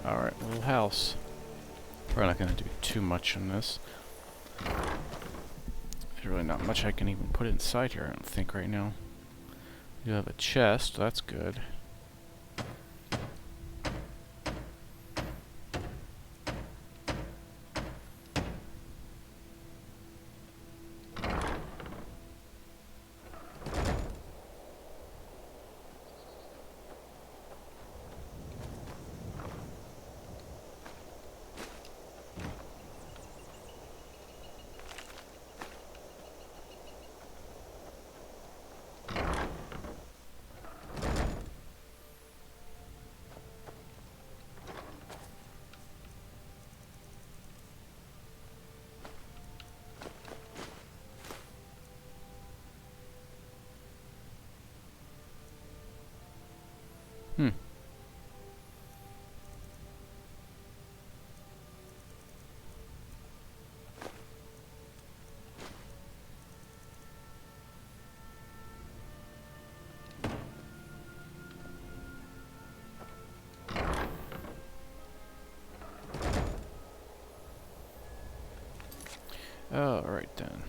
Alright, little house. We're not going to do too much in this. There's really not much I can even put inside here, I don't think, right now. You have a chest, that's good. Hmm. Alright then.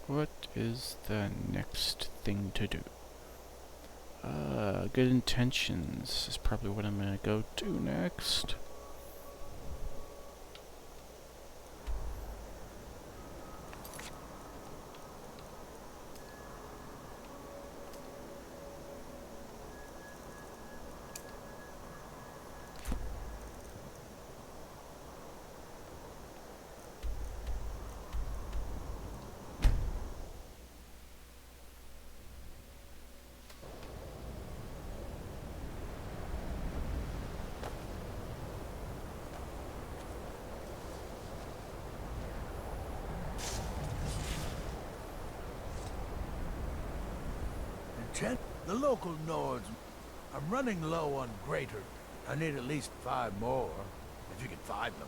What is the next thing to do? Good intentions is probably what I'm gonna go do next. The local Nords. I'm running low on greater. I need at least 5 more, if you can find them.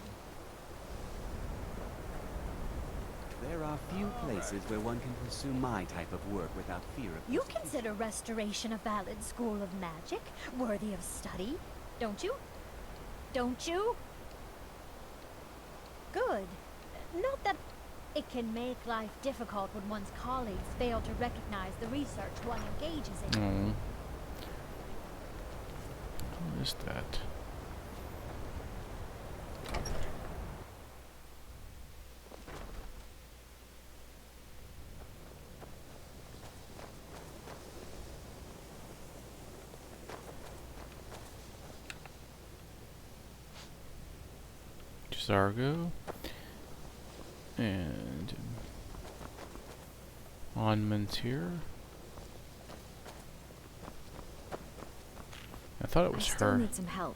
There are few places where one can pursue my type of work without fear of You persecution. consider restoration a valid school of magic, worthy of study, don't you? Don't you? Good. Not that it can make life difficult when one's colleagues fail to recognize the research one engages in. Oh. What is that? Zargo. And monuments here. I thought it was I still her. need some help,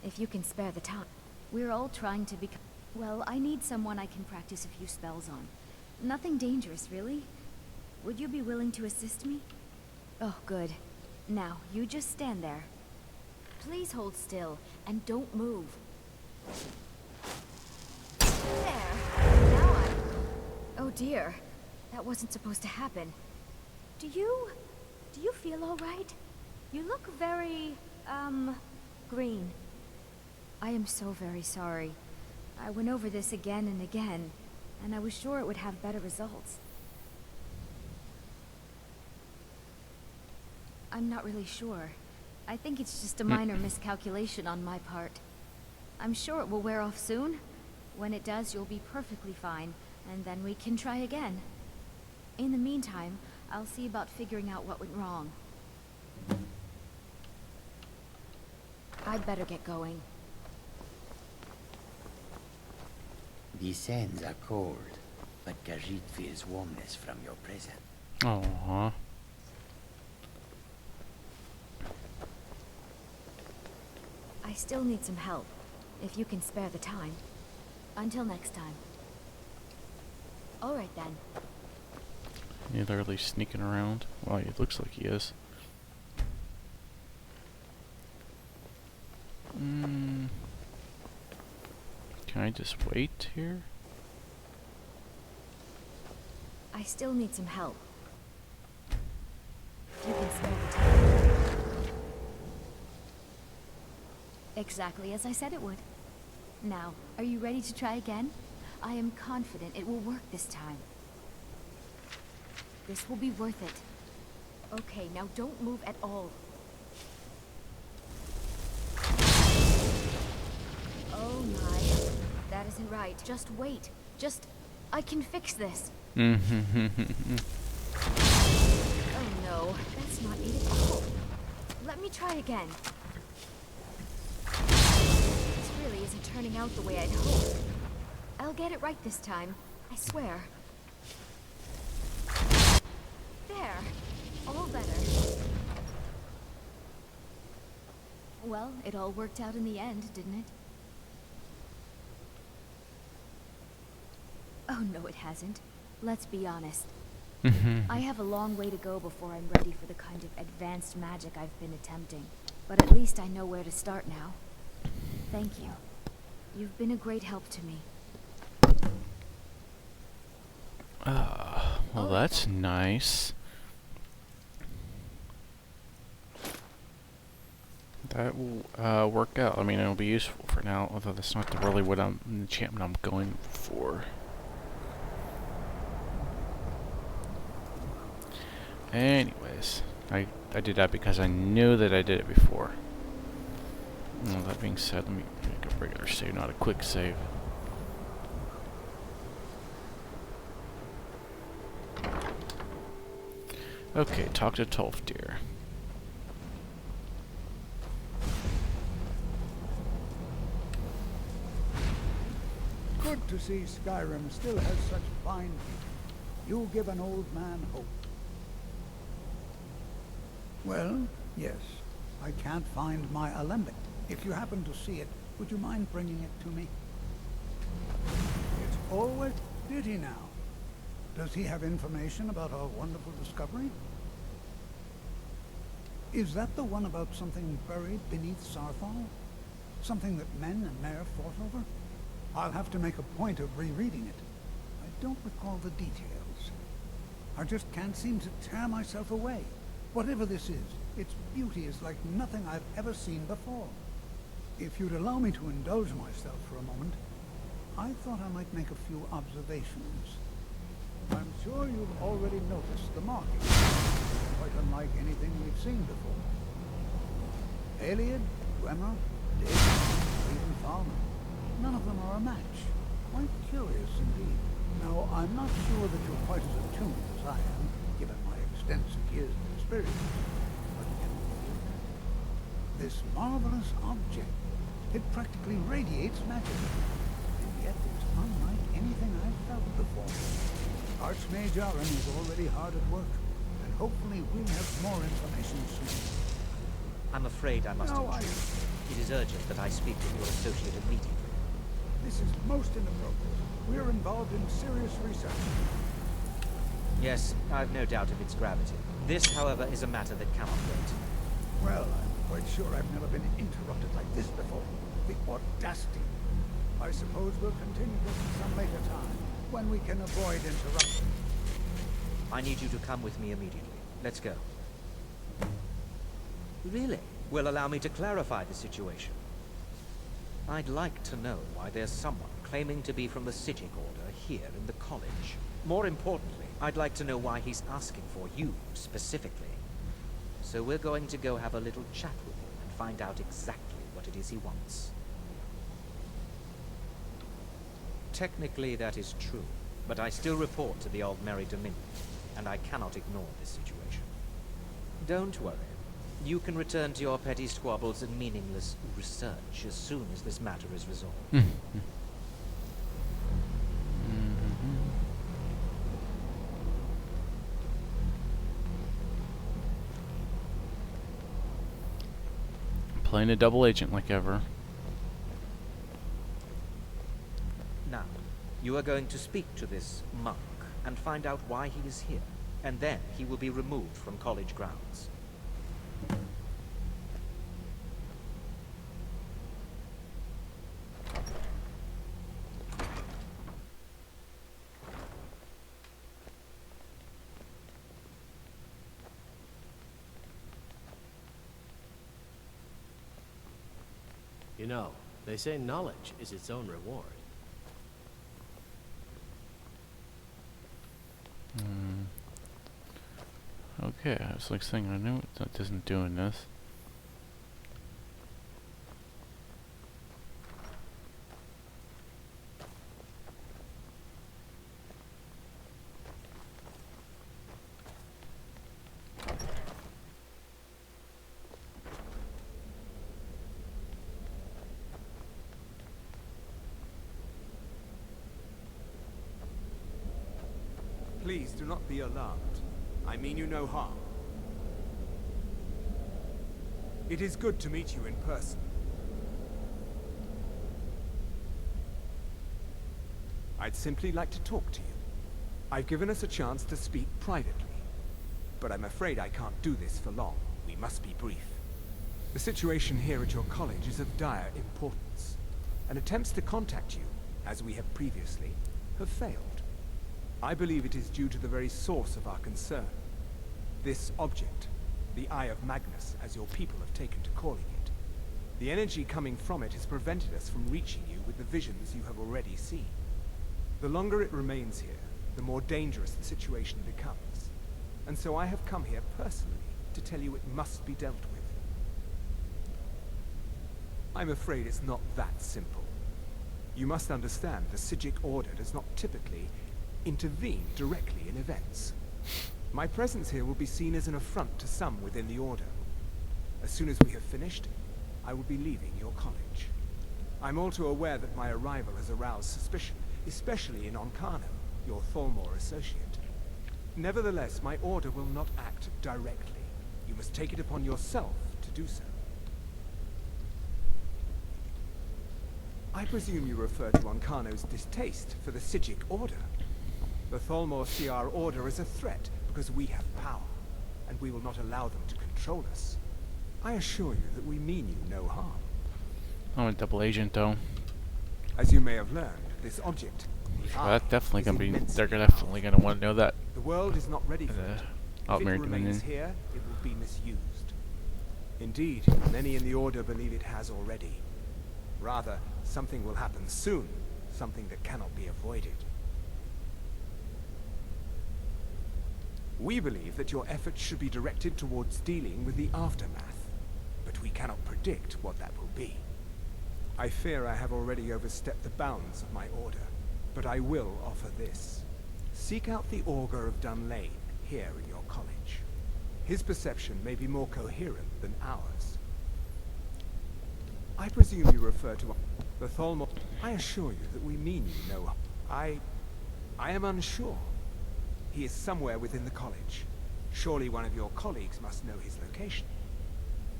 if you can spare the time. We're all trying to become... Well, I need someone I can practice a few spells on. Nothing dangerous, really. Would you be willing to assist me? Oh, good. Now, you just stand there. Please hold still, and don't move. There. Now I... Oh dear. That wasn't supposed to happen. Do you feel all right? You look very, green. I am so very sorry. I went over this again and again, and I was sure it would have better results. I'm not really sure. I think it's just a minor miscalculation on my part. I'm sure it will wear off soon. When it does, you'll be perfectly fine, and then we can try again. In the meantime, I'll see about figuring out what went wrong. I'd better get going. The sands are cold, but Khajiit feels warmness from your presence. Aww. I still need some help, if you can spare the time. Until next time. Alright then. He's literally sneaking around. Well, it looks like he is. Can I just wait here? I still need some help. If you can spare the time. Exactly as I said it would. Now, are you ready to try again? I am confident it will work this time. This will be worth it. Okay, now don't move at all. Oh my. That isn't right. Just wait. I can fix this. Oh no, that's not it at all. Let me try again. This really isn't turning out the way I'd hoped. I'll get it right this time. I swear. There. All better. Well, it all worked out in the end, didn't it? Oh no, it hasn't. Let's be honest. I have a long way to go before I'm ready for the kind of advanced magic I've been attempting. But at least I know where to start now. Thank you. You've been a great help to me. Well, that's nice. That will work out. I mean, it'll be useful for now, although that's not really what the enchantment I'm going for. Anyways, I did that because I knew that I did it before. Well, that being said, let me make a regular save, not a quick save. Okay, talk to Tolfdir. Good to see Skyrim still has such fine people. You give an old man hope. Well, yes. I can't find my alembic. If you happen to see it, would you mind bringing it to me? It's always... Did he now? Does he have information about our wonderful discovery? Is that the one about something buried beneath Sarthal? Something that men and Mare fought over? I'll have to make a point of rereading it. I don't recall the details. I just can't seem to tear myself away. Whatever this is, its beauty is like nothing I've ever seen before. If you'd allow me to indulge myself for a moment, I thought I might make a few observations. I'm sure you've already noticed the markings, quite unlike anything we've seen before. Aliad, Dwemer, Dig, even Thalmor. None of them are a match. Quite curious indeed. Now, I'm not sure that you're quite as attuned as I am, given my extensive years of experience. But can you feel that? This marvelous object, it practically radiates magic. And yet it's unlike anything I've felt before. Archmage Aaron is already hard at work, and hopefully we'll have more information soon. I'm afraid I must intrude. It is urgent that I speak with your associate immediately. This is most inappropriate. We're involved in serious research. Yes, I've no doubt of its gravity. This, however, is a matter that cannot wait. Well, I'm quite sure I've never been interrupted like this before. The audacity. I suppose we'll continue this at some later time, when we can avoid interruption. I need you to come with me immediately. Let's go. Really? Well, allow me to clarify the situation. I'd like to know why there's someone claiming to be from the Sigil Order here in the college. More importantly, I'd like to know why he's asking for you, specifically. So we're going to go have a little chat with him and find out exactly what it is he wants. Technically, that is true, but I still report to the Aldmeri Dominion, and I cannot ignore this situation. Don't worry. You can return to your petty squabbles and meaningless research as soon as this matter is resolved. Playing a double agent like ever. Now, you are going to speak to this monk and find out why he is here, and then he will be removed from college grounds. You know, they say knowledge is its own reward. Okay, I was like saying, I know it isn't doing this. Please do not be alarmed. I mean you no harm. It is good to meet you in person. I'd simply like to talk to you. I've given us a chance to speak privately, but I'm afraid I can't do this for long. We must be brief. The situation here at your college is of dire importance, and attempts to contact you, as we have previously, have failed. I believe it is due to the very source of our concern. This object, the Eye of Magnus, as your people have taken to calling it. The energy coming from it has prevented us from reaching you with the visions you have already seen. The longer it remains here, the more dangerous the situation becomes. And so I have come here personally to tell you it must be dealt with. I'm afraid it's not that simple. You must understand the Psijic Order does not typically intervene directly in events. My presence here will be seen as an affront to some within the Order. As soon as we have finished, I will be leaving your college. I'm all too aware that my arrival has aroused suspicion, especially in Oncano, your Thalmor associate. Nevertheless, my Order will not act directly. You must take it upon yourself to do so. I presume you refer to Oncano's distaste for the Psijic Order. The Thalmor see our Order as a threat because we have power, and we will not allow them to control us. I assure you that we mean you no harm. I'm a double agent, though. As you may have learned, this object, the Well, Eye, that's definitely is gonna be. immensely They're powerful. definitely gonna want to know that. The world is not ready for it. If it Outmarried remains Dominion. here, it will be misused. Indeed, many in the Order believe it has already. Rather, something will happen soon, something that cannot be avoided. We believe that your efforts should be directed towards dealing with the aftermath, but we cannot predict what that will be. I fear I have already overstepped the bounds of my Order, but I will offer this. Seek out the Augur of Dunlane here in your college. His perception may be more coherent than ours. I presume you refer to the Thalmor. I assure you that we mean you no. I am unsure. He is somewhere within the college. Surely one of your colleagues must know his location.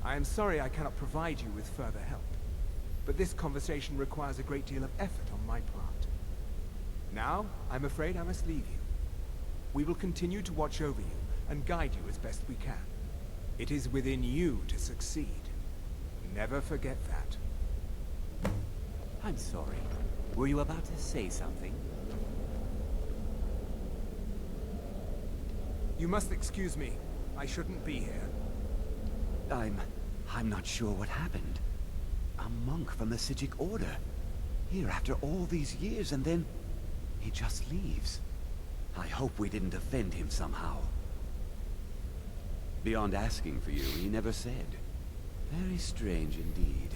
I am sorry I cannot provide you with further help, but this conversation requires a great deal of effort on my part. Now, I'm afraid I must leave you. We will continue to watch over you and guide you as best we can. It is within you to succeed. Never forget that. I'm sorry. Were you about to say something? You must excuse me. I shouldn't be here. I'm not sure what happened. A monk from the Psijic Order. Here after all these years, and then he just leaves. I hope we didn't offend him somehow. Beyond asking for you, he never said. Very strange indeed.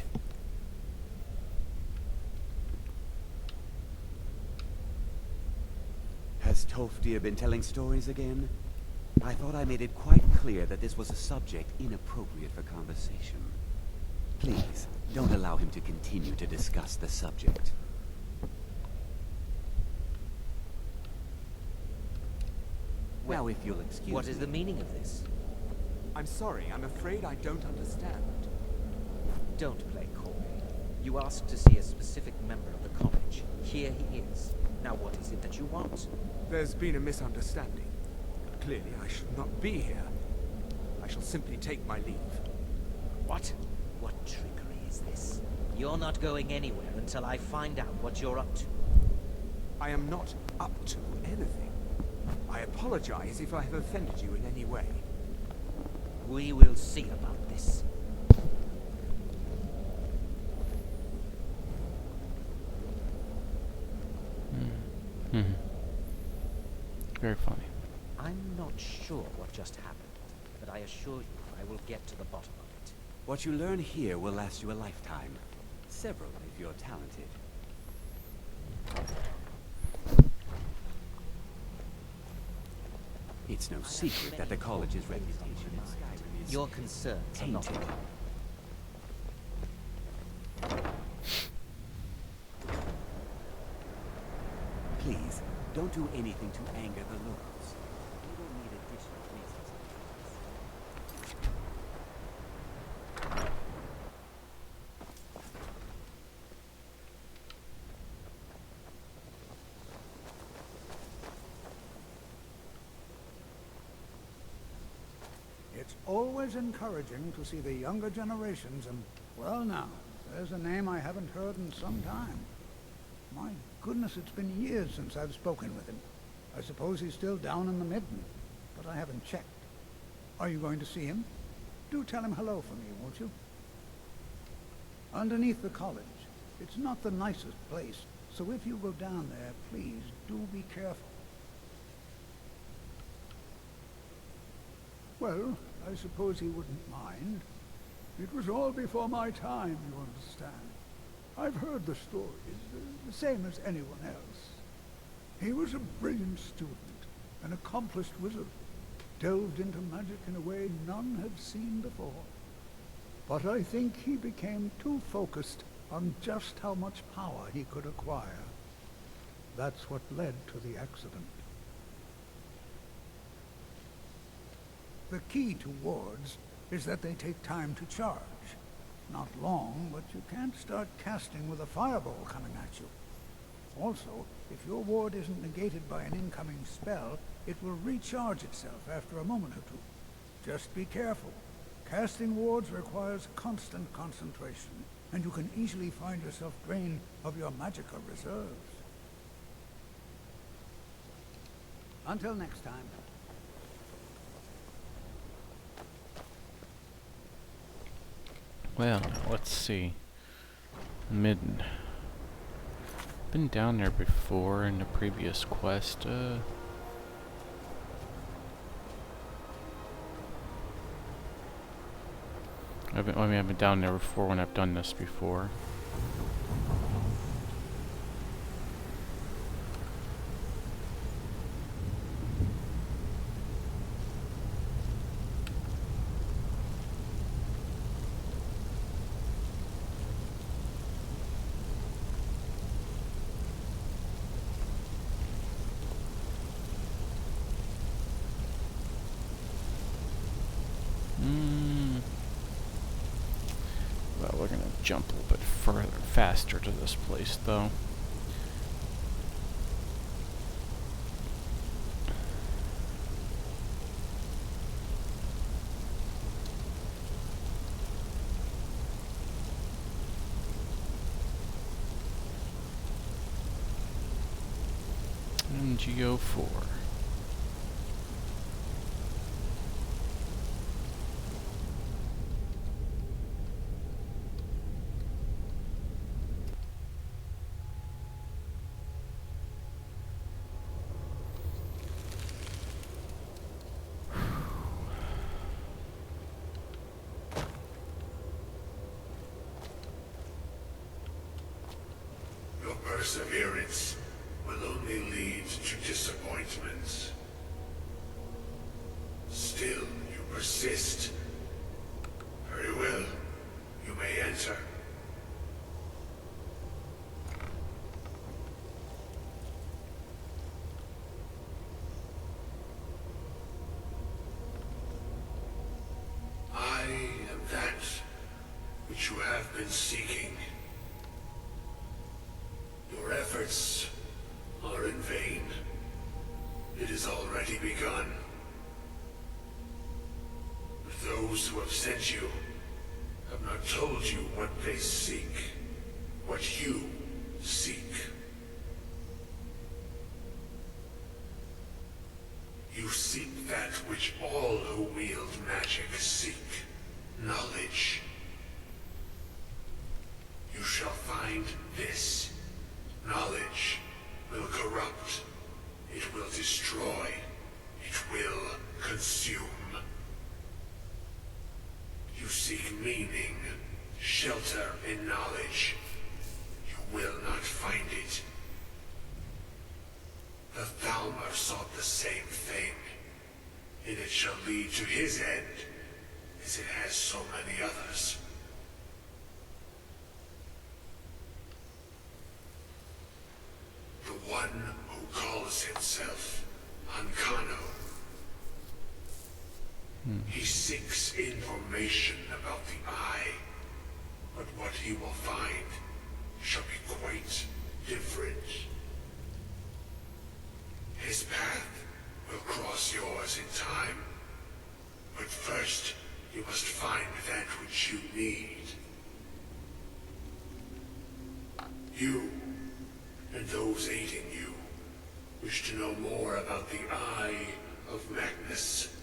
Has Tofdir been telling stories again? I thought I made it quite clear that this was a subject inappropriate for conversation. Please, don't allow him to continue to discuss the subject. Now, if you'll excuse me... What is the meaning of this? I'm sorry, I'm afraid I don't understand. Don't play coy. You asked to see a specific member of the college. Here he is. Now what is it that you want? There's been a misunderstanding. Clearly, I should not be here. I shall simply take my leave. What? What trickery is this? You're not going anywhere until I find out what you're up to. I am not up to anything. I apologize if I have offended you in any way. We will see about this. Very funny. I'm not sure what just happened, but I assure you I will get to the bottom of it. What you learn here will last you a lifetime. Several if you're talented. It's no secret that the college's reputation in Skyrim is Your concerns are not tainted. wrong. Please, don't do anything to anger the locals. We will need additional resources. It's always encouraging to see the younger generations and, well now, there's a name I haven't heard in some time. My goodness, it's been years since I've spoken with him. I suppose he's still down in the Midden, but I haven't checked. Are you going to see him? Do tell him hello for me, won't you? Underneath the college. It's not the nicest place, so if you go down there, please do be careful. Well, I suppose he wouldn't mind. It was all before my time, you understand. I've heard the stories, the same as anyone else. He was a brilliant student, an accomplished wizard, delved into magic in a way none had seen before. But I think he became too focused on just how much power he could acquire. That's what led to the accident. The key to wards is that they take time to charge. Not long, but you can't start casting with a fireball coming at you. Also, if your ward isn't negated by an incoming spell, it will recharge itself after a moment or two. Just be careful. Casting wards requires constant concentration, and you can easily find yourself drained of your magical reserves. Until next time. Well, let's see. Midden. Been down there before in the previous quest. I've been down there before when I've done this before. Well, we're gonna jump a little bit further, faster to this place, though. MGO4. Your perseverance will only lead to disappointments. Still, you persist. Very well. You may enter. I am that which you have been seeking. Your efforts are in vain. It has already begun. But those who have sent you have not told you what they seek, what you seek. You seek that which all who wield magic seek, knowledge. You shall find this. Knowledge will corrupt, It will destroy. It will consume. You seek meaning, shelter in knowledge. You will not find it. The Thalmor sought the same thing, and it shall lead to his end, as it has so many others. The one who calls himself Ankano. He seeks information about the Eye, but what he will find shall be quite different. His path will cross yours in time, but first you must find that which you need. You, and those aiding you, wish to know more about the Eye of Magnus.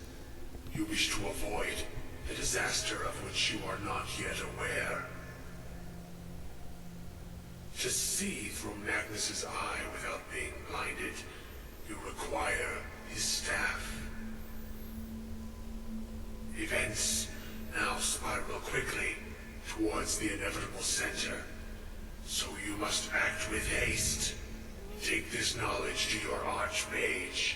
You wish to avoid the disaster of which you are not yet aware. To see through Magnus's eye without being blinded, you require his staff. Events now spiral quickly towards the inevitable center, so you must act with haste. Take this knowledge to your Archmage.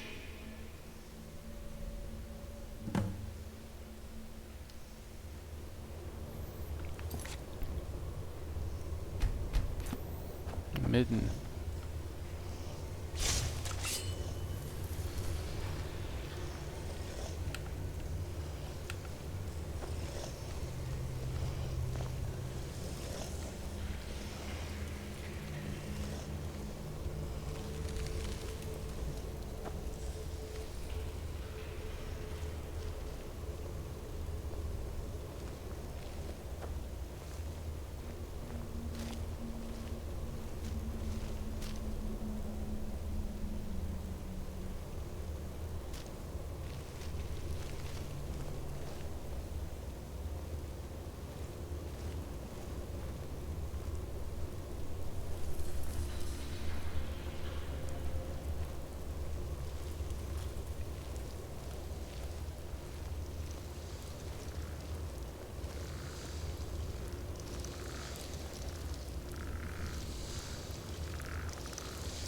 Midden.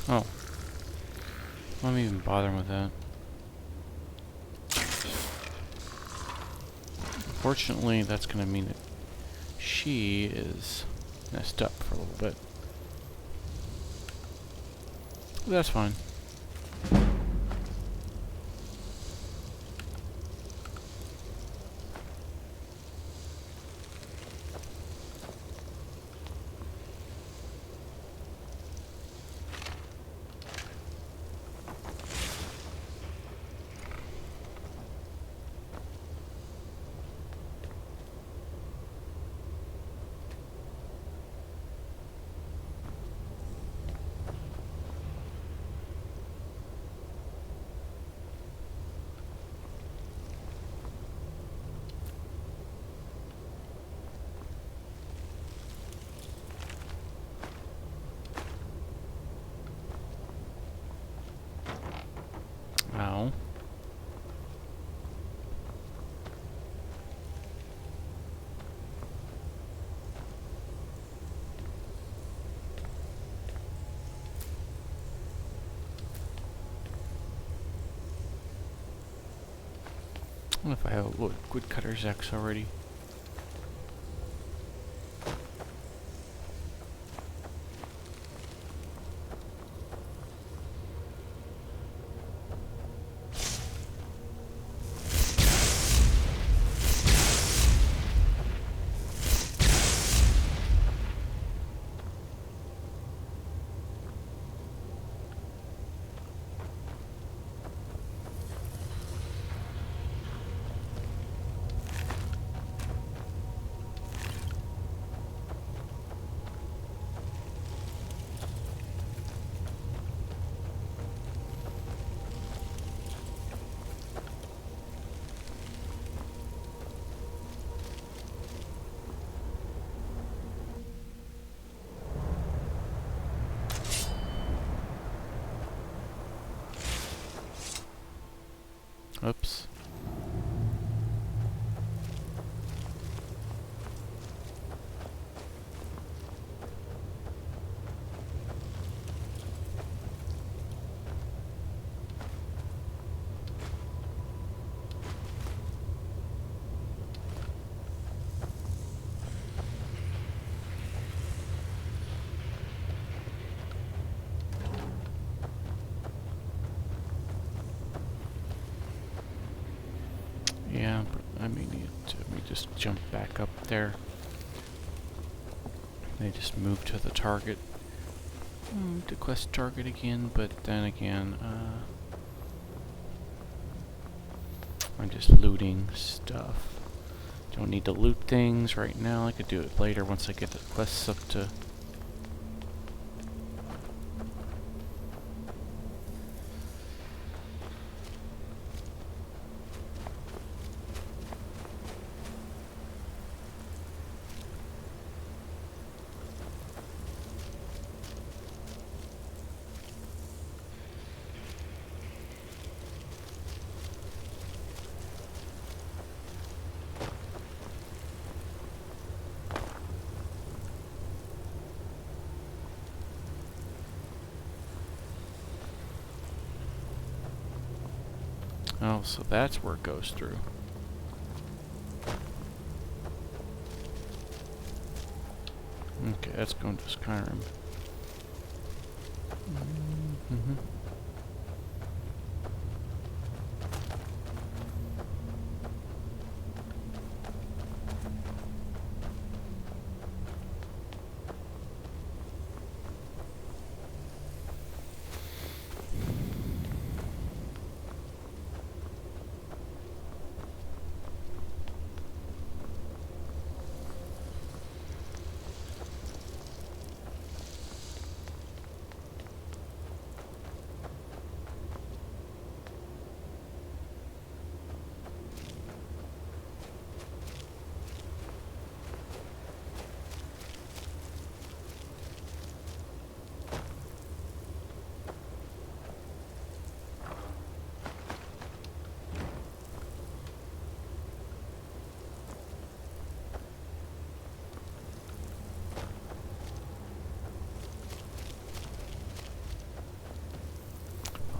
Oh. I'm even bothering with that. Unfortunately, that's going to mean that she is messed up for a little bit. But that's fine. Ow. I don't know if I have a woodcutter's axe already. Oops. Yeah, but I may need to just jump back up there. They just move to the target. To quest target again, but then again, I'm just looting stuff. Don't need to loot things right now. I could do it later once I get the quests up to... Oh, so that's where it goes through. Okay, that's going to Skyrim. Mm-hmm.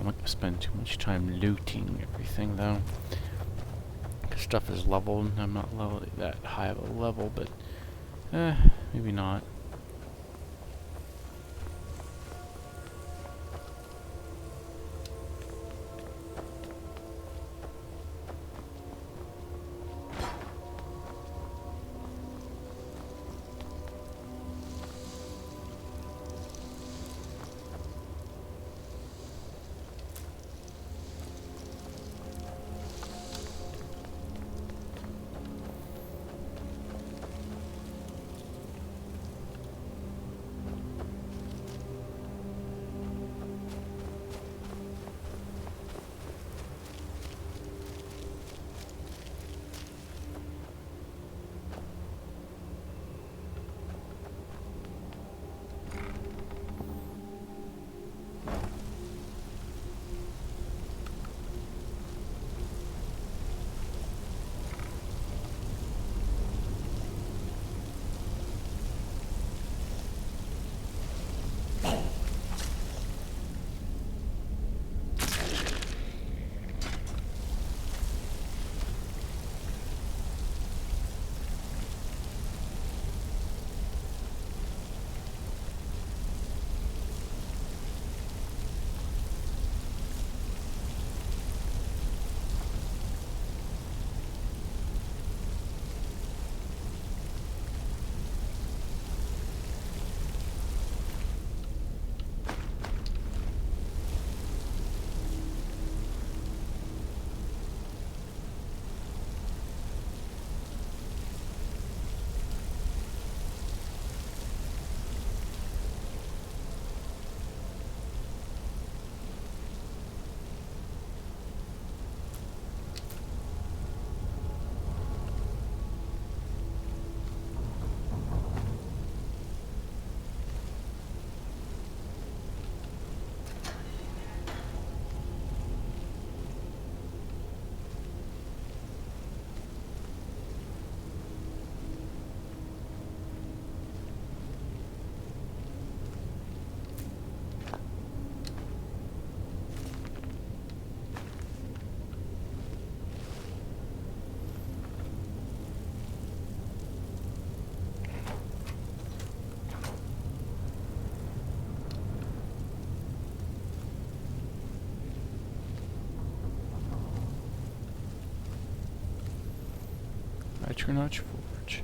I'm not gonna spend too much time looting everything though. Stuff is leveled. I'm not leveled that high of a level, but maybe not. Patronage Forge.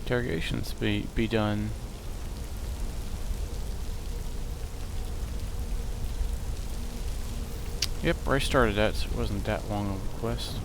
Interrogations be done. Yep, I started that, so it wasn't that long of a quest.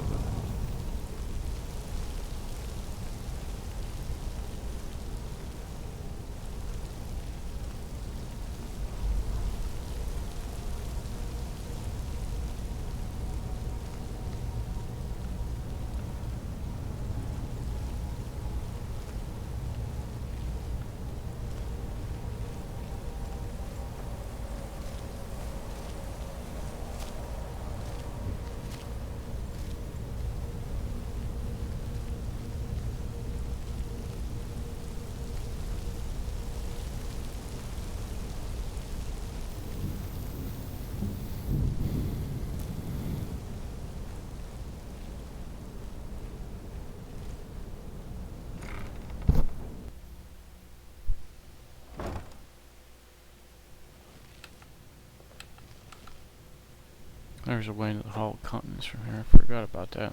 There's a way to the Hall of Continents from here. I forgot about that.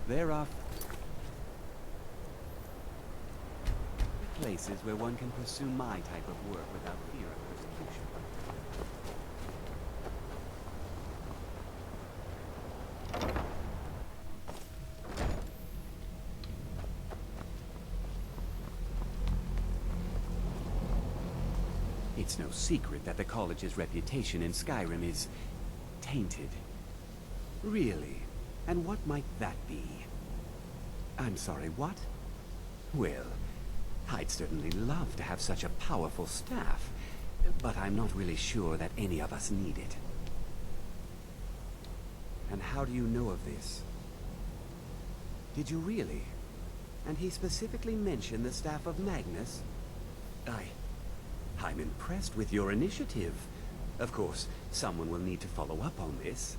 There are places where one can pursue my type of work without fear of persecution. It's no secret that the college's reputation in Skyrim is tainted. Really? And what might that be? I'm sorry, what? Well, I'd certainly love to have such a powerful staff, but I'm not really sure that any of us need it. And how do you know of this? Did you really? And he specifically mentioned the staff of Magnus? I'm impressed with your initiative. Of course, someone will need to follow up on this.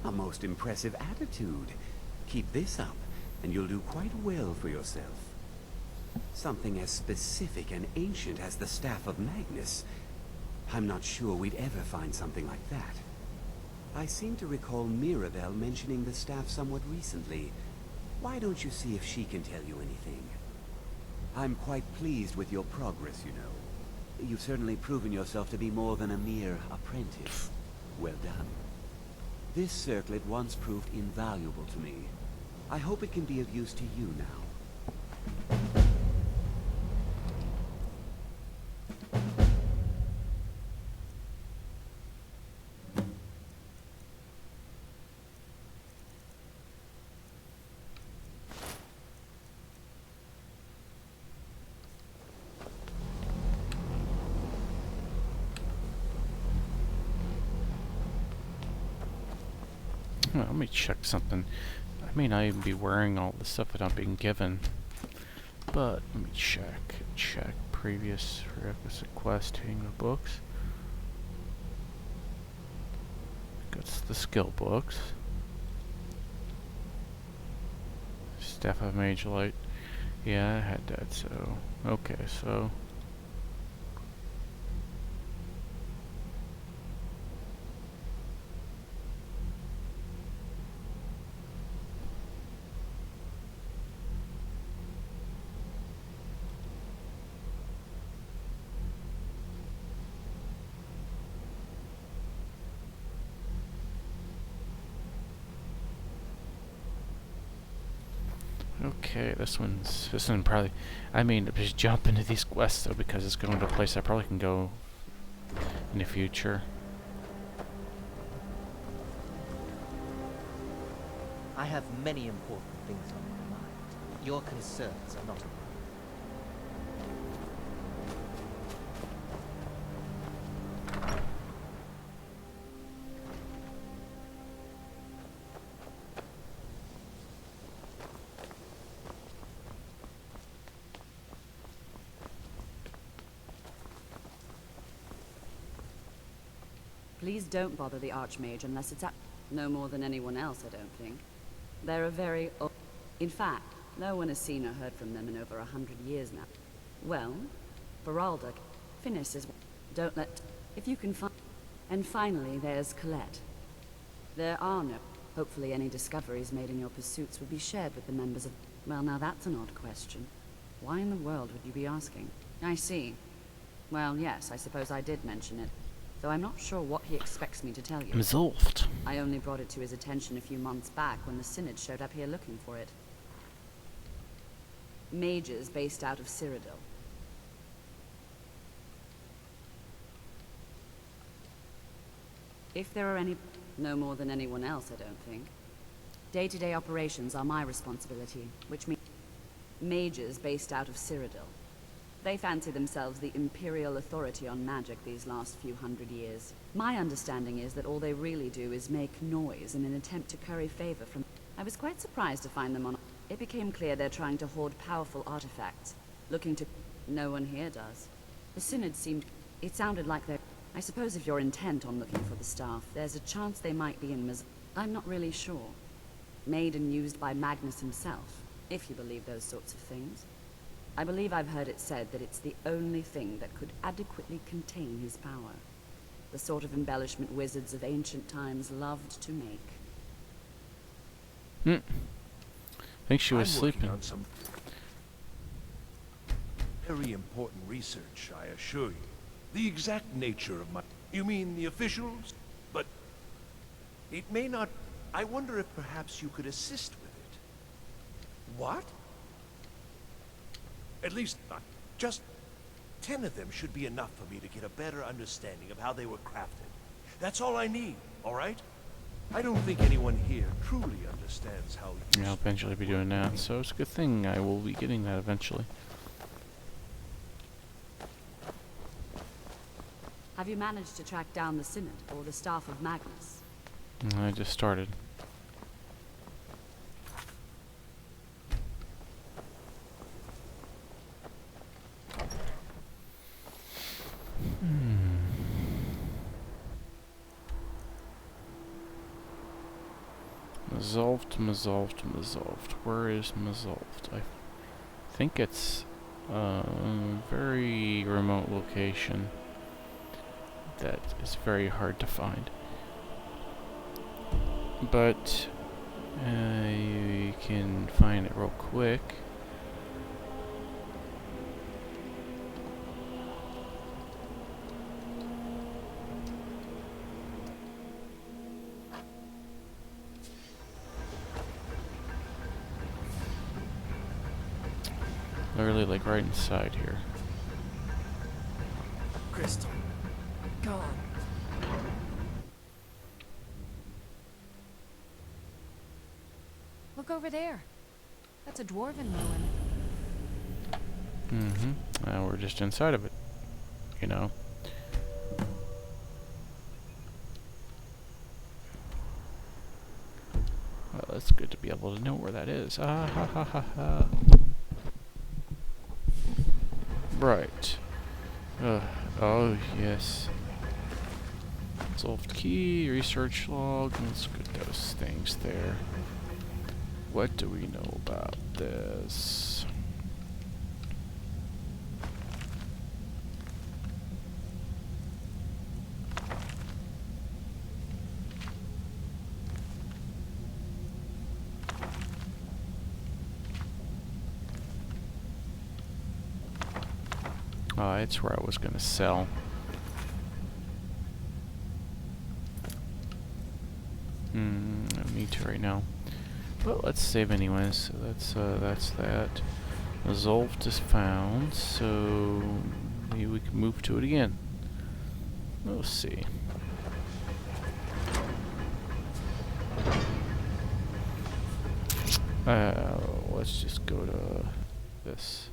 A most impressive attitude. Keep this up, and you'll do quite well for yourself. Something as specific and ancient as the Staff of Magnus. I'm not sure we'd ever find something like that. I seem to recall Mirabelle mentioning the staff somewhat recently. Why don't you see if she can tell you anything? I'm quite pleased with your progress, you know. You've certainly proven yourself to be more than a mere apprentice. Well done. This circlet once proved invaluable to me. I hope it can be of use to you now. Let me check something. I may not even be wearing all the stuff that I'm being given. But let me check. Check previous requisite quest books. Got the skill books. Staff of Mage Light. Yeah, I had that, so okay, so Okay, this one probably, I mean, just jump into these quests though, because it's going to a place I probably can go in the future. I have many important things on my mind. Your concerns are not important. Please don't bother the Archmage unless it's no more than anyone else, I don't think. They're a very old... In fact, no one has seen or heard from them in over 100 years now. Well, Beralda, Finis is... Don't let... If you can find... And finally, there's Colette. There are no... Hopefully any discoveries made in your pursuits will be shared with the members of... Well, now that's an odd question. Why in the world would you be asking? I see. Well, yes, I suppose I did mention it. Though I'm not sure what he expects me to tell you. Resolved. I only brought it to his attention a few months back when the Synod showed up here looking for it. Mages based out of Cyrodiil. If there are any... No more than anyone else, I don't think. Day-to-day operations are my responsibility, which means... Mages based out of Cyrodiil. They fancy themselves the imperial authority on magic these last few hundred years. My understanding is that all they really do is make noise in an attempt to curry favor from... I was quite surprised to find them on... It became clear they're trying to hoard powerful artifacts, looking to... No one here does. The Synod seemed... It sounded like they're... I suppose if you're intent on looking for the staff, there's a chance they might be in I'm not really sure. Made and used by Magnus himself, if you believe those sorts of things. I believe I've heard it said that it's the only thing that could adequately contain his power. The sort of embellishment wizards of ancient times loved to make. I think she was sleeping. On some very important research, I assure you. The exact nature of my... You mean the officials? But it may not... I wonder if perhaps you could assist with it. What? At least, just 10 of them should be enough for me to get a better understanding of how they were crafted. That's all I need, all right? I don't think anyone here truly understands how... Yeah, I'll eventually be doing that, so it's a good thing I will be getting that eventually. Have you managed to track down the Synod or the staff of Magnus? I just started. Resolved. Where is Resolved? I think it's a very remote location that is very hard to find. But you can find it real quick. Literally, like, right inside here. Crystal. Gone. Look over there. That's a dwarven ruin. Now we're just inside of it. You know. Well, it's good to be able to know where that is. Ah ha ha ha ha. Right. Oh, yes. Solved key, research log. Let's get those things there. What do we know about this? Oh, it's where I was gonna sell. No need to right now. Well, let's save anyways. So that's that. Resolved is found, so maybe we can move to it again. We'll see. Let's just go to this.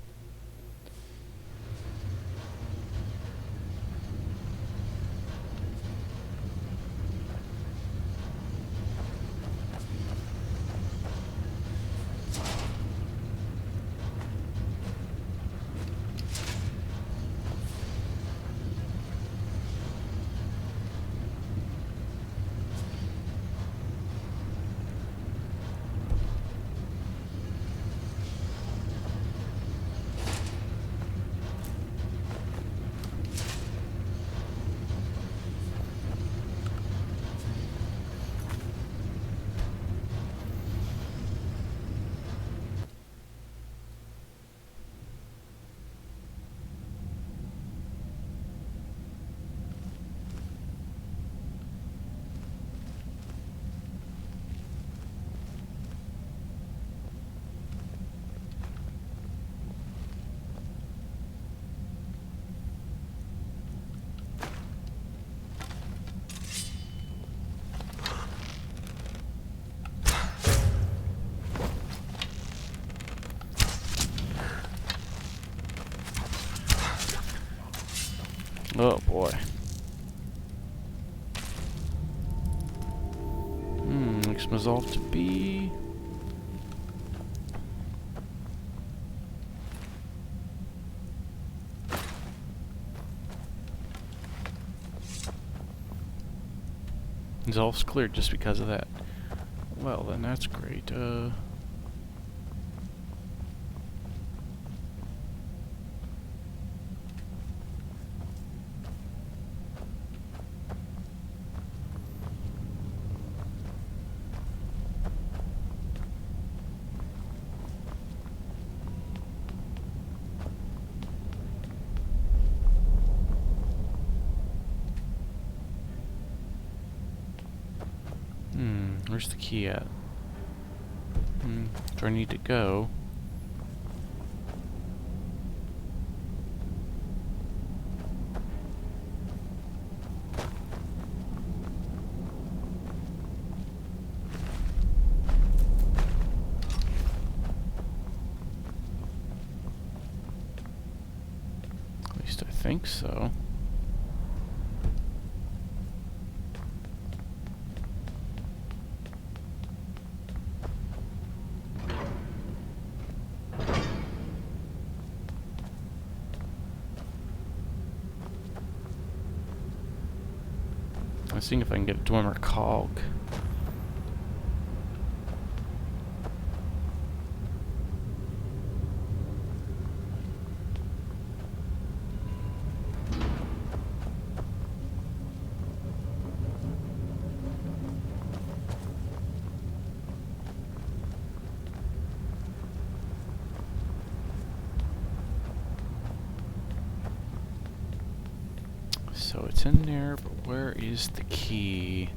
Oh boy. Next resolve to be. Resolve's cleared just because of that. Well, then that's great. Where's the key at? Do I need to go? At least I think so. I'm seeing if I can get a Dwemer cog. So it's in there, but where is the key?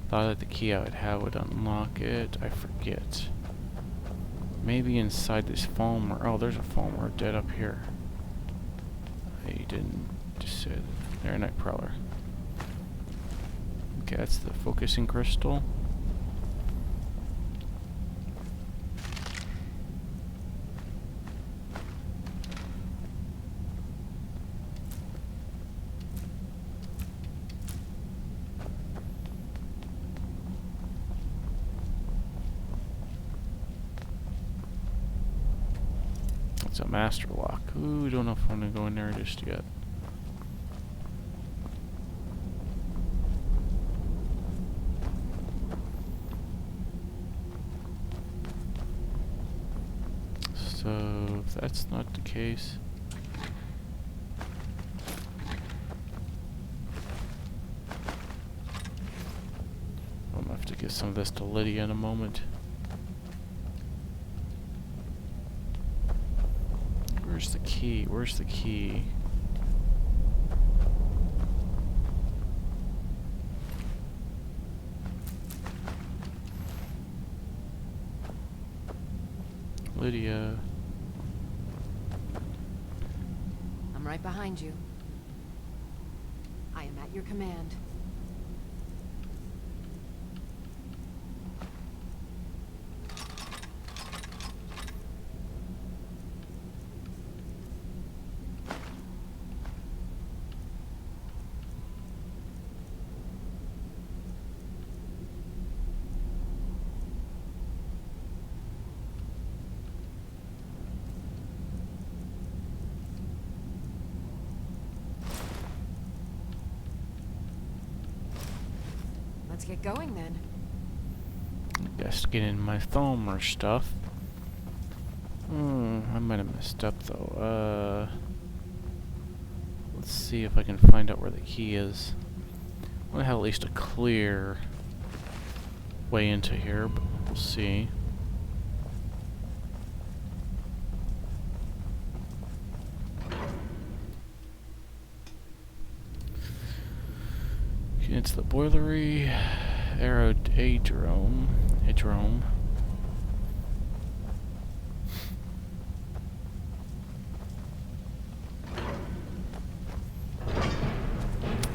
Thought that the key I would have would unlock it. I forget. Maybe inside this Thalmor. Oh, there's a Thalmor dead up here. I didn't just say that. There, Night Prowler. Okay, that's the focusing crystal. It's a master lock. Ooh, don't know if I'm gonna go in there just yet. So if that's not the case, I'm gonna have to give some of this to Lydia in a moment. Where's the key? Where's the key? Lydia. I'm right behind you. I am at your command. Let's get going then. Guess get in my Thalmor stuff. I might have messed up though. Let's see if I can find out where the key is. I want to have at least a clear way into here, but we'll see. It's the boilery, aerodrome.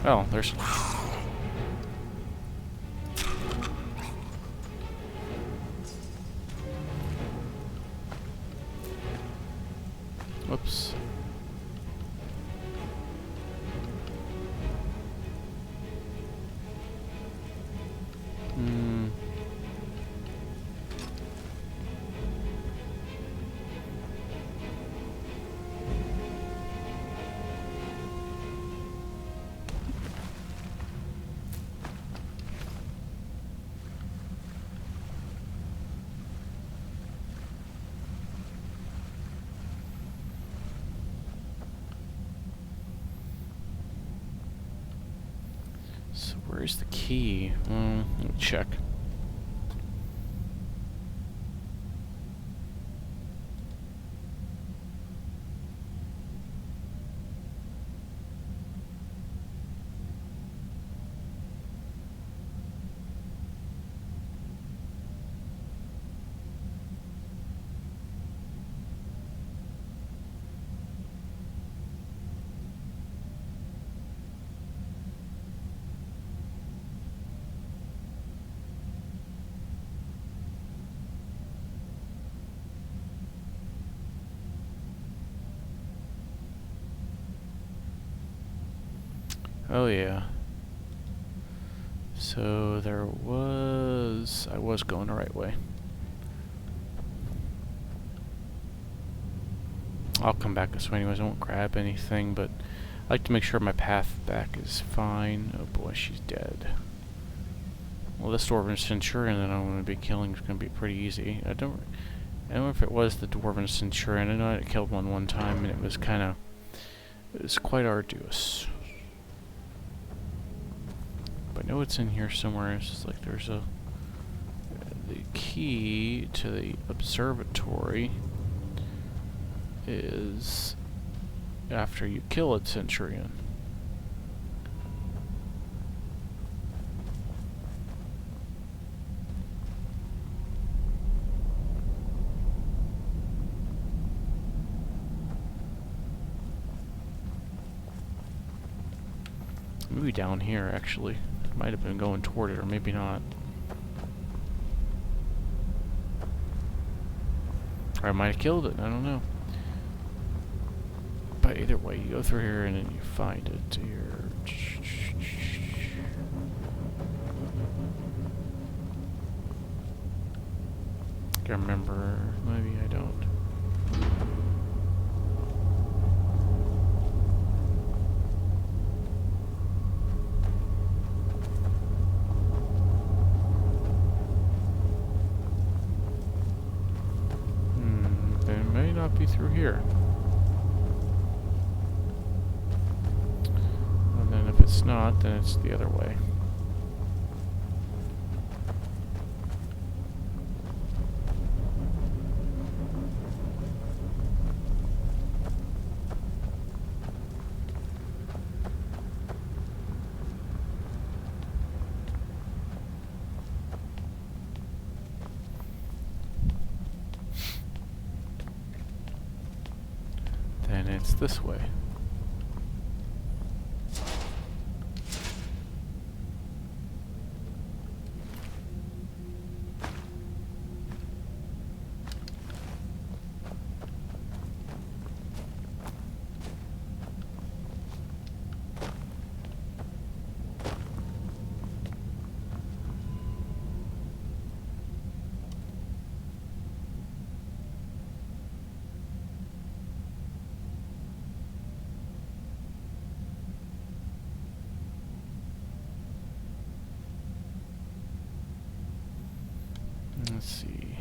Oh, there's. Whoops. So where's the key? Let me check. Oh yeah. So I was going the right way. I'll come back this way anyways. I won't grab anything, but I like to make sure my path back is fine. Oh boy, she's dead. Well, this Dwarven Centurion that I'm going to be killing is going to be pretty easy. I don't know if it was the Dwarven Centurion. I know I killed one time, and it was quite arduous. But I know it's in here somewhere. It's just like there's the key to the observatory is after you kill a Centurion. Maybe down here, actually. Might have been going toward it, or maybe not. Or I might have killed it, I don't know. But either way, you go through here and then you find it here. I remember, maybe I don't. It may not be through here. And then if it's not, then it's the other way. it's this way. Let's see.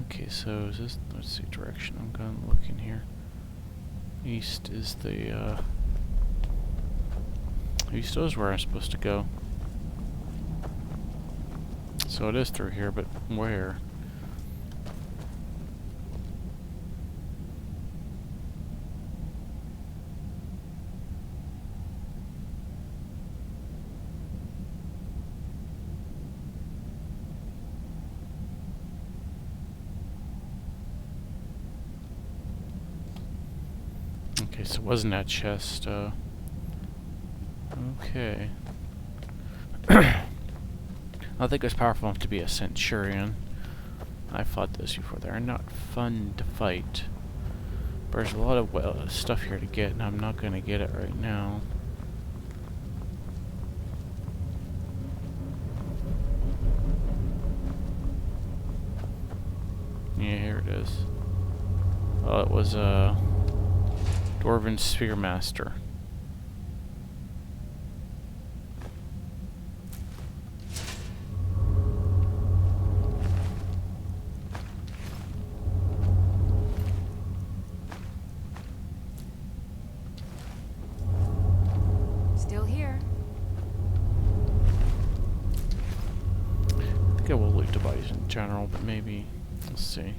Okay, so is this, let's see, direction I'm gonna look in here. East is the, east is where I'm supposed to go. So it is through here, but where? Okay, so it wasn't that chest, okay. I think it's powerful enough to be a centurion. I fought those before. They're not fun to fight. But there's a lot of stuff here to get, and I'm not going to get it right now. Yeah, here it is. Oh, it was a Dwarven Spearmaster. Still here. I think I will loot the bodies in general, but maybe, we'll see.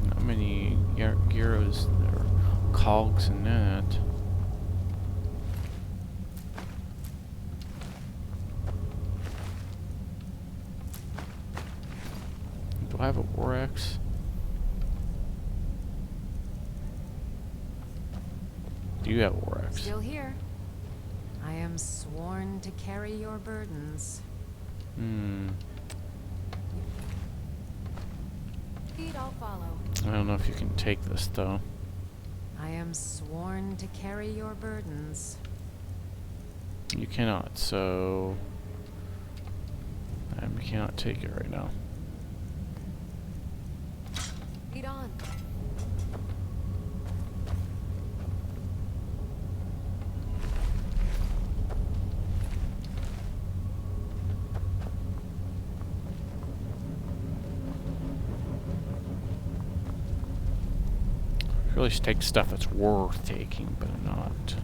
Not many gyros or cogs in that. Do I have a war axe? Do you have a war axe? Still here. I am sworn to carry your burdens. Feet I'll follow. I don't know if you can take this though. I am sworn to carry your burdens. You cannot, so you cannot take it right now. Lead on. Really should take stuff that's worth taking, but not.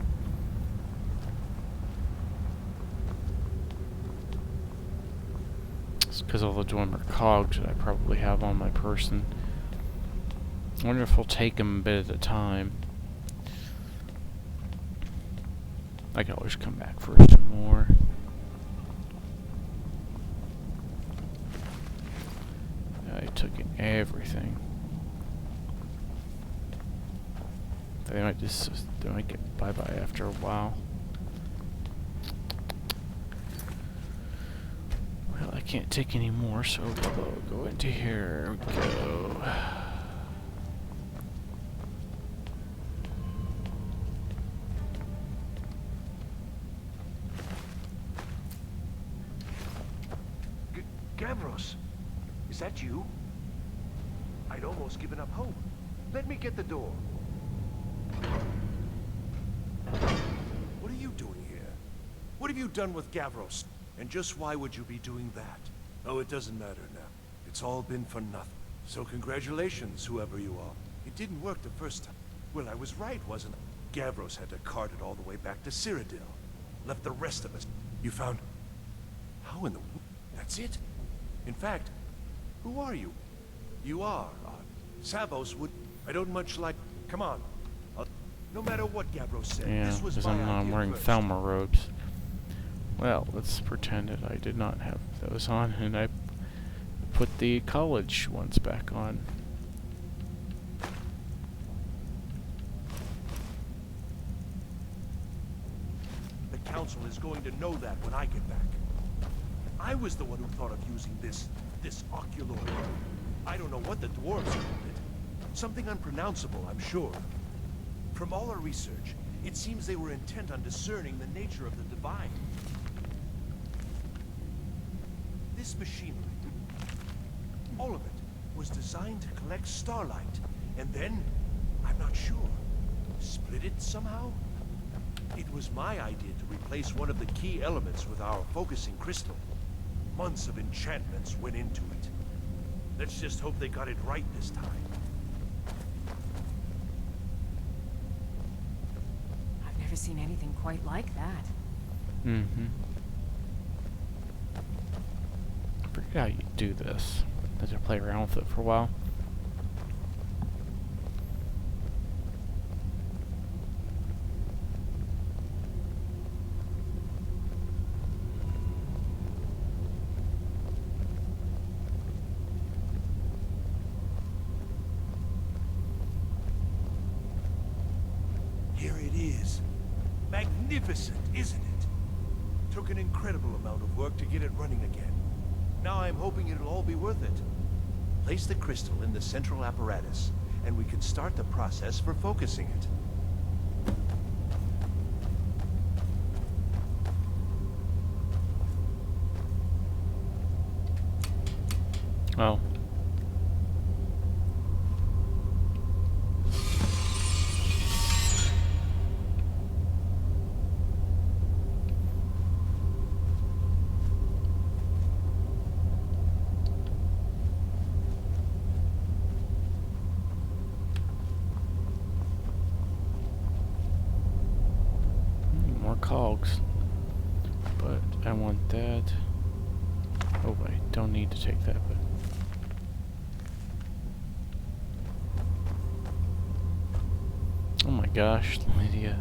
It's because all the Dwemer cogs that I probably have on my person. I wonder if I'll take them a bit at a time. I can always come back for some more. I took in everything. They might just they might get bye-bye after a while. can't take any more, so we'll go into here. We go. Gavros, is that you? I'd almost given up hope. Let me get the door. What are you doing here? What have you done with Gavros? And just why would you be doing that? Oh, it doesn't matter now. It's all been for nothing. So congratulations, whoever you are. It didn't work the first time. Well, I was right, wasn't I? Gavros had to cart it all the way back to Cyrodiil. Left the rest of us. You found... How in the... That's it? In fact, who are you? You are, Savos would... I don't much like... Come on. No matter what Gavros said, Yeah, this was because my I'm idea wearing first. Thalmor robes. Well, let's pretend that I did not have those on, and I put the college ones back on. The council is going to know that when I get back. I was the one who thought of using this oculoid. I don't know what the dwarves called it. Something unpronounceable, I'm sure. From all our research, it seems they were intent on discerning the nature of the divine. This machinery, all of it, was designed to collect starlight, and then, I'm not sure, split it somehow? It was my idea to replace one of the key elements with our focusing crystal. Months of enchantments went into it. Let's just hope they got it right this time. I've never seen anything quite like that. Mm-hmm. I forget how you do this. I had to play around with it for a while. Here it is. Magnificent, isn't it? Took an incredible amount of work to get it running again. Now I'm hoping it'll all be worth it. Place the crystal in the central apparatus, and we can start the process for focusing it. Oh. More cogs. But I want that. Oh wait, don't need to take that, but oh my gosh, Lydia.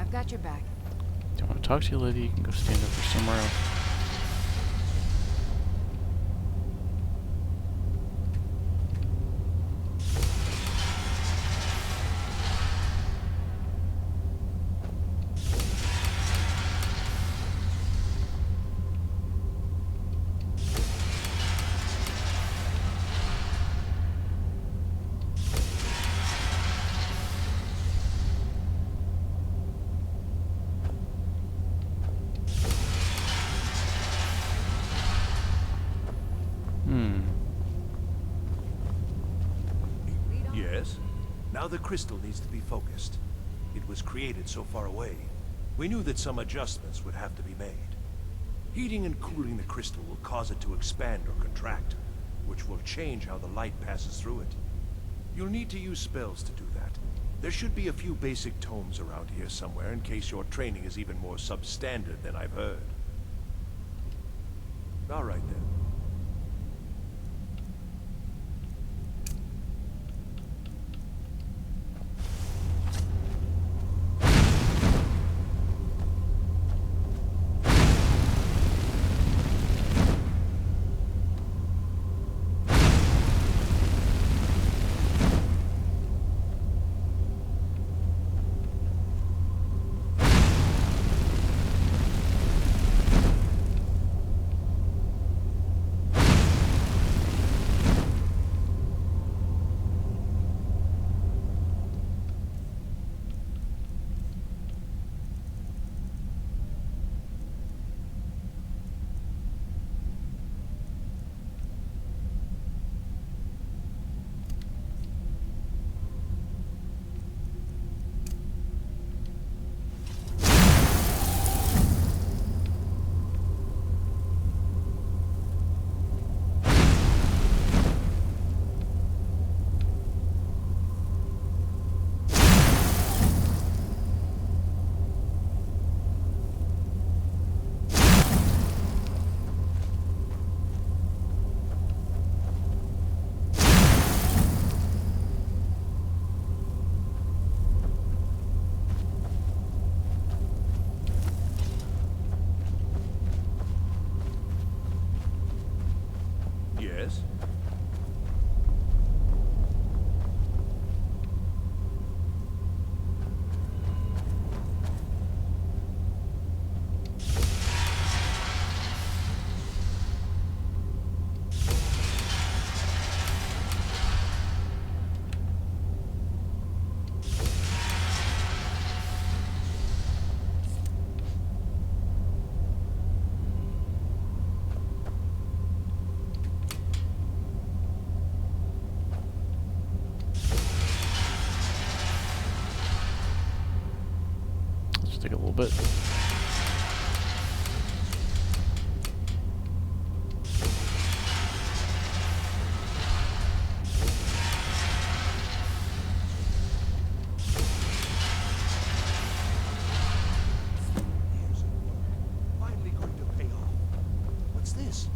I've got your back. Don't want to talk to you, Lydia. You can go stand over somewhere else. Yes? Now the crystal needs to be focused. It was created so far away. We knew that some adjustments would have to be made. Heating and cooling the crystal will cause it to expand or contract, which will change how the light passes through it. You'll need to use spells to do that. There should be a few basic tomes around here somewhere in case your training is even more substandard than I've heard. All right then. Yes? Just take a little bit. Finally going to pay off. What's this?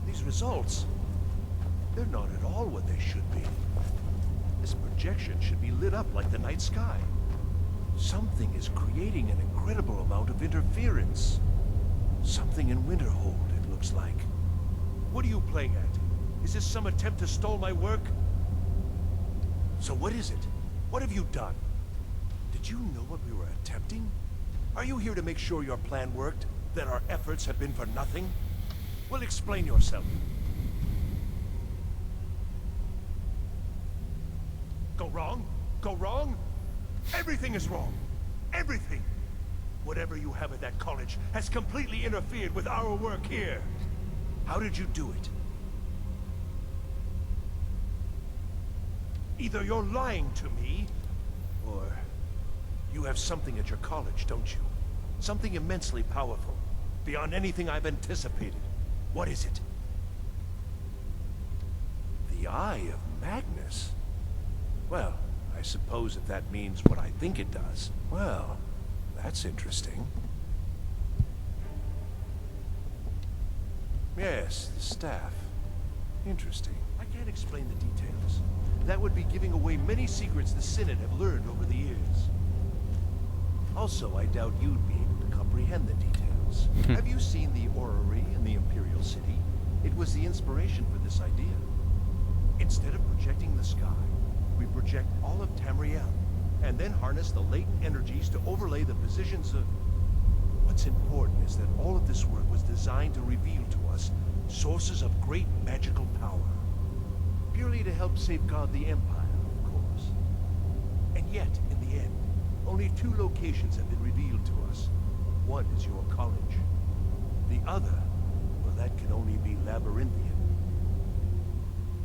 These results. They're not at all what they should be. This projection should be lit up like the night sky. Something is creating an incredible amount of interference. Something in Winterhold, it looks like. What are you playing at? Is this some attempt to stall my work? So what is it? What have you done? Did you know what we were attempting? Are you here to make sure your plan worked? That our efforts have been for nothing? Well, explain yourself. Go wrong? Go wrong? Everything is wrong. Everything. Whatever you have at that college has completely interfered with our work here. How did you do it? Either you're lying to me, or you have something at your college, don't you? Something immensely powerful, beyond anything I've anticipated. What is it? The Eye of Magnus? Well, I suppose if that means what I think it does, well, that's interesting. Yes, the staff. Interesting. I can't explain the details. That would be giving away many secrets the Synod have learned over the years. Also, I doubt you'd be able to comprehend the details. Have you seen the orrery in the Imperial City? It was the inspiration for this idea. Instead of projecting the sky, we project all of Tamriel, and then harness the latent energies to overlay the positions of... What's important is that all of this work was designed to reveal to us sources of great magical power. Purely to help safeguard the Empire, of course. And yet, in the end, only 2 locations have been revealed to us. One is your college. The other, well, that can only be Labyrinthian.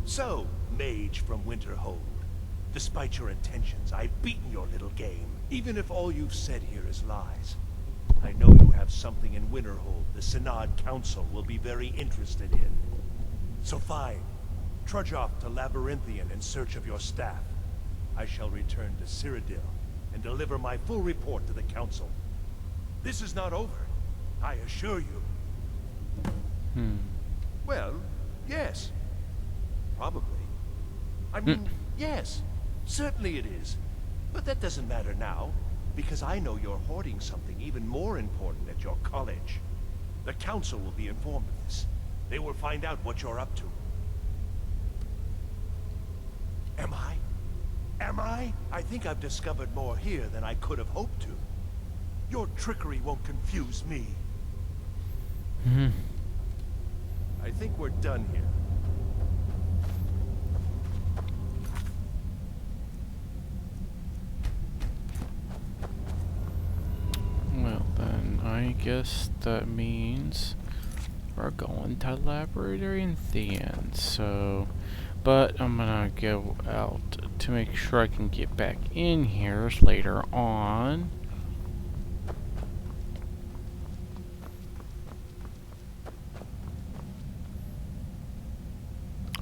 So, mage from Winterhold, despite your intentions, I've beaten your little game, even if all you've said here is lies. I know you have something in Winterhold the Synod Council will be very interested in. So fine, trudge off to Labyrinthian in search of your staff. I shall return to Cyrodiil and deliver my full report to the Council. This is not over, I assure you. Well, yes. Probably. I mean, yes. Certainly it is. But that doesn't matter now, because I know you're hoarding something even more important at your college. The Council will be informed of this. They will find out what you're up to. Am I? Am I? I think I've discovered more here than I could have hoped to. Your trickery won't confuse me. I think we're done here. Well then, I guess that means we're going to Labyrinthian, so... But I'm gonna go out to make sure I can get back in here later on.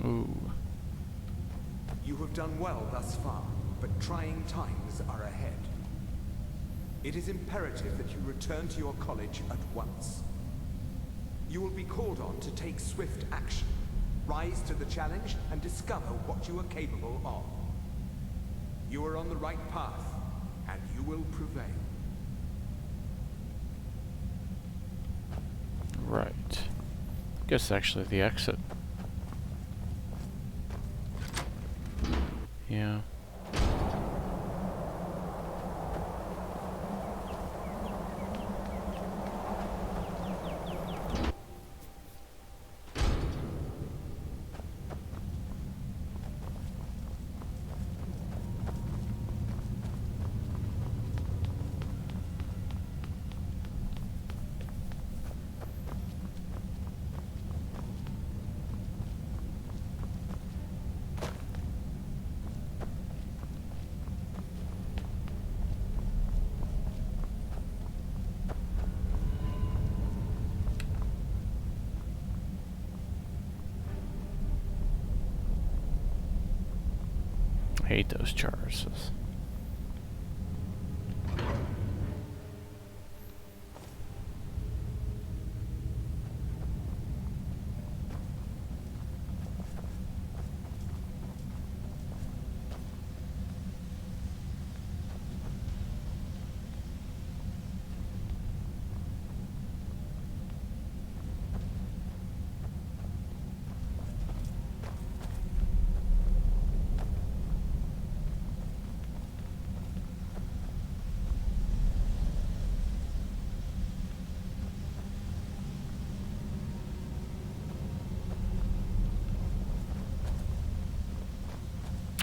Ooh. You have done well thus far, but trying times are ahead. It is imperative that you return to your college at once. You will be called on to take swift action. Rise to the challenge and discover what you are capable of. You are on the right path, and you will prevail. Right. Guess actually the exit. Yeah. I hate those charges.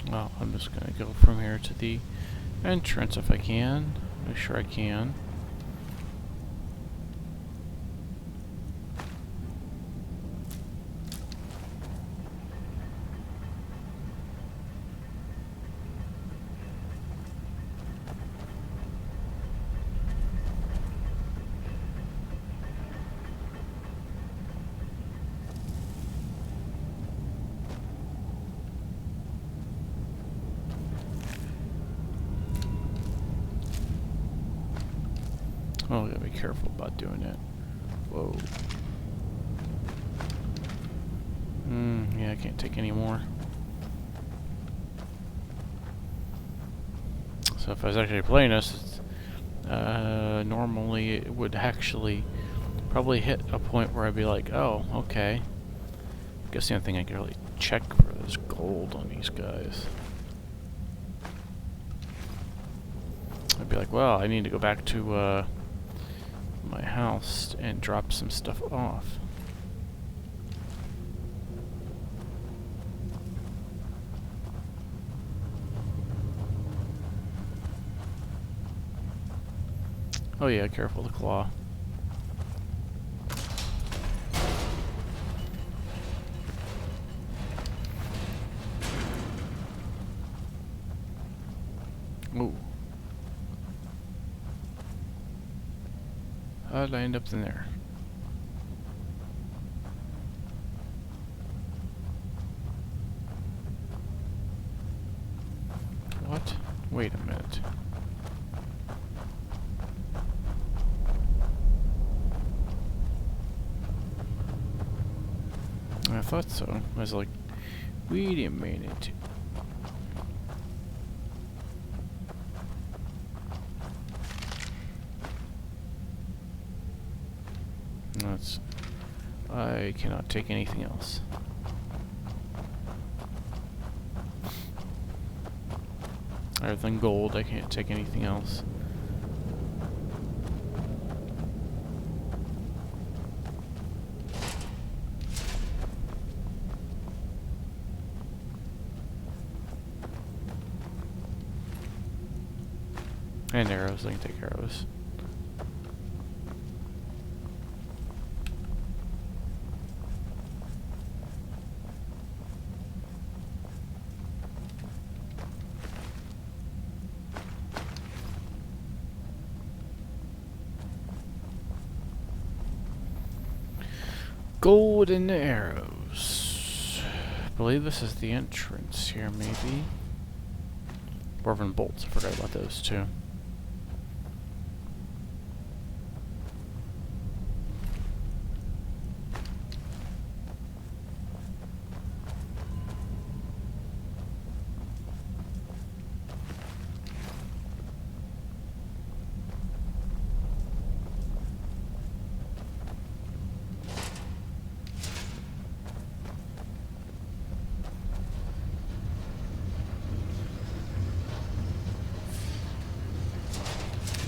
Well, I'm just gonna go from here to the entrance if I can. Make sure I can. Oh, gotta be careful about doing it. Whoa. Yeah, I can't take any more. So if I was actually playing this, normally it would actually probably hit a point where I'd be like, oh, okay. I guess the only thing I could really check for is gold on these guys. I'd be like, well, I need to go back to my house and drop some stuff off. Oh yeah, careful the claw. Ooh. How did I end up in there? What? Wait a minute. I thought so. I was like, wait a minute. That's... I cannot take anything else. Other than gold, I can't take anything else. And arrows, I can take arrows. Golden arrows. I believe this is the entrance here, maybe. Dwarven bolts, I forgot about those too.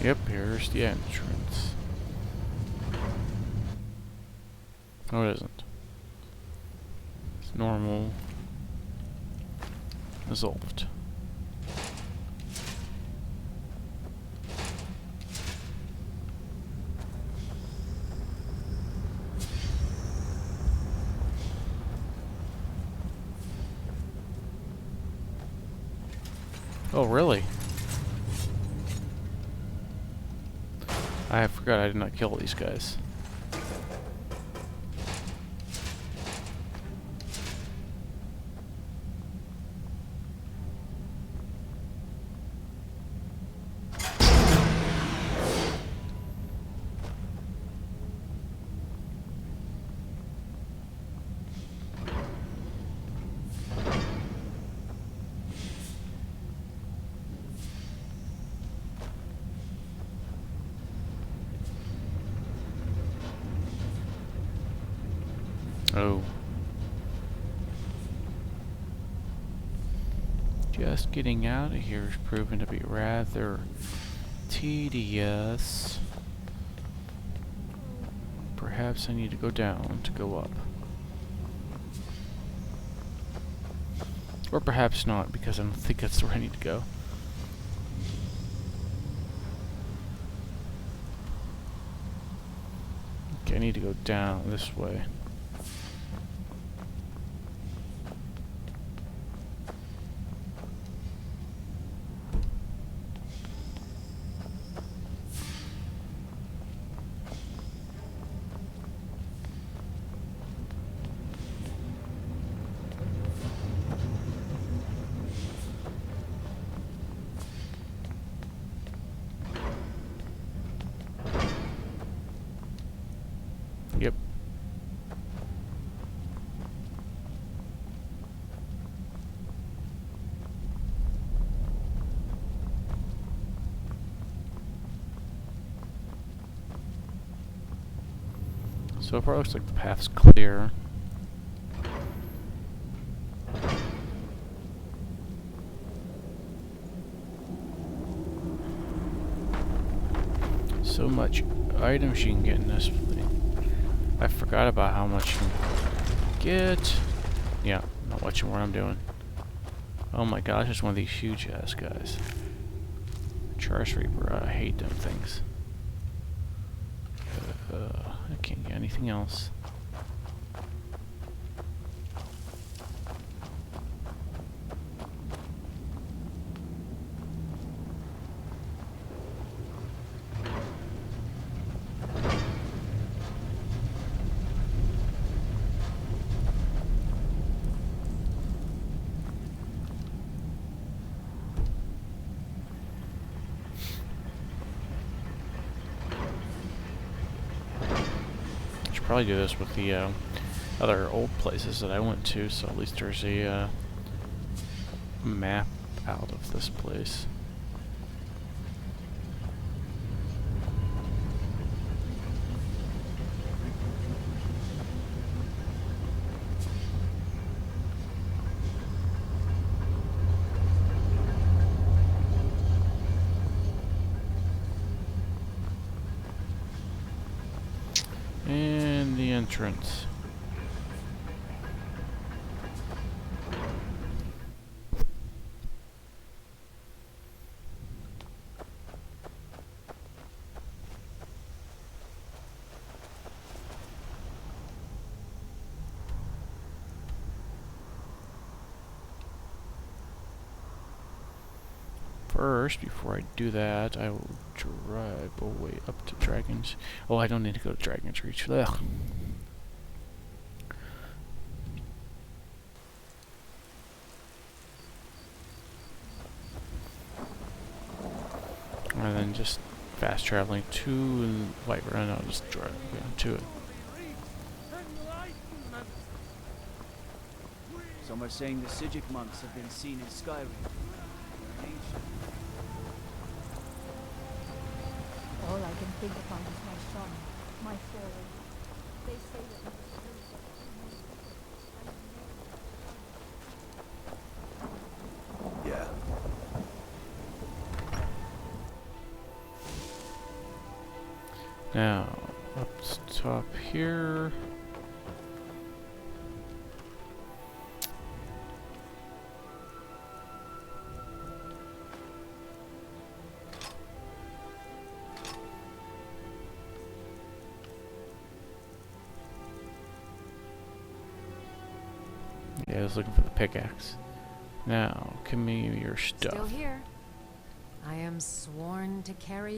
Yep, here's the entrance. Oh, it isn't. It's normal. Resolved. Oh, really? I forgot I did not kill these guys. Oh. Just getting out of here has proven to be rather tedious. Perhaps I need to go down to go up. Or perhaps not, because I don't think that's where I need to go. Okay, I need to go down this way. Yep. So far, looks like the path's clear. So much items you can get in this thing. I forgot about how much you can get. Yeah, not watching what I'm doing. Oh my gosh, it's one of these huge ass guys. Charge Reaper, I hate them things. I can't get anything else. Probably do this with the other old places that I went to, so at least there's a map out of this place. And the entrance. First, before I do that, I will drive away up to Dragon's... Oh, I don't need to go to Dragon's Reach. Ugh. And then just fast traveling to Whiterun, I'll just drive to it. Some are saying the Sijic monks have been seen in Skyrim. They're ancient. All I can think upon is my son, my soul. They say that Yeah. Now, up top here. Yeah, I was looking for the pickaxe. Now, give me your stuff. Still here. I am sworn to carry